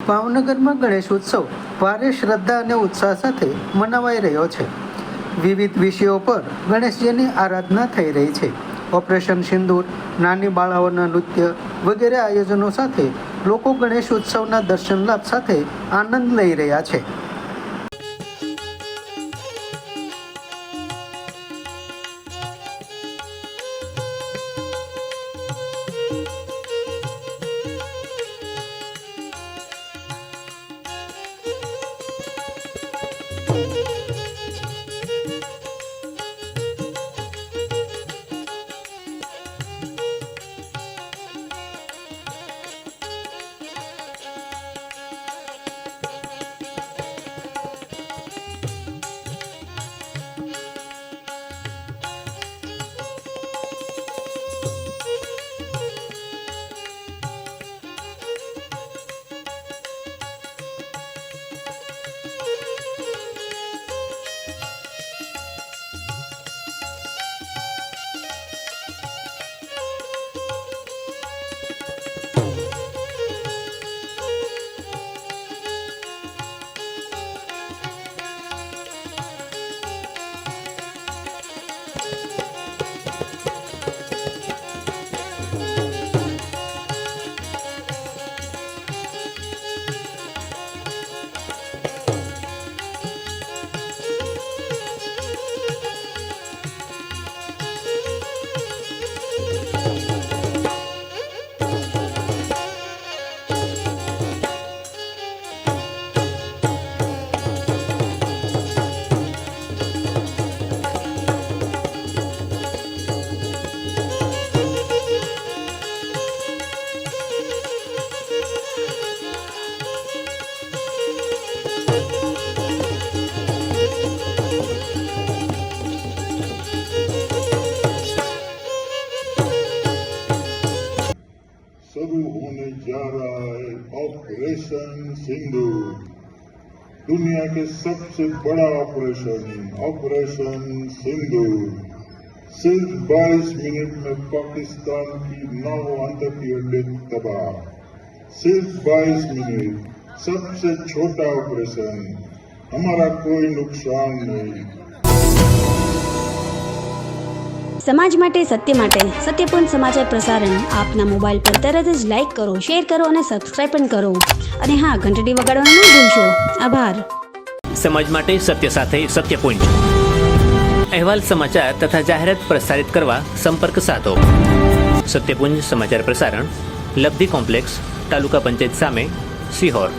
ભાવનગરમાં ગણેશ ઉત્સવ ભારે શ્રદ્ધા અને ઉત્સાહ સાથે મનાવાઈ રહ્યો છે. વિવિધ વિષયો પર ગણેશજીની આરાધના થઈ રહી છે. ઓપરેશન સિંદૂર, નાની બાળાઓના નૃત્ય વગેરે આયોજનો સાથે લોકો ગણેશ ઉત્સવના દર્શન લાભ સાથે આનંદ લઈ રહ્યા છે. शुरू होने जा रहा है ऑपरेशन सिंदूर, दुनिया के सबसे बड़ा ऑपरेशन सिंदूर। सिर्फ 22 मिनट में पाकिस्तान की 9 आतंकी अड्डे तबाह। सिर्फ 22 मिनट, सबसे छोटा ऑपरेशन, हमारा कोई नुकसान नहीं। સમાજ માટે સત્ય માટે સત્યપૂર્ણ સમાચાર પ્રસારણ આપના મોબાઈલ પર તરત જ લાઈક કરો, શેર કરો અને સબસ્ક્રાઇબ પણ કરો. અને હા, ઘંટડી વગાડવાનું ન ભૂલશો. આભાર. સમાજ માટે સત્ય સાથે સત્યપૂર્ણ અહેવાલ, સમાચાર તથા જાહેરાત પ્રસારિત કરવા સંપર્ક સાધો. સત્યપુંજ સમાચાર પ્રસારણ, લબ્ધિ કોમ્પ્લેક્સ, તાલુકા પંચાયત સામે, સિહોર.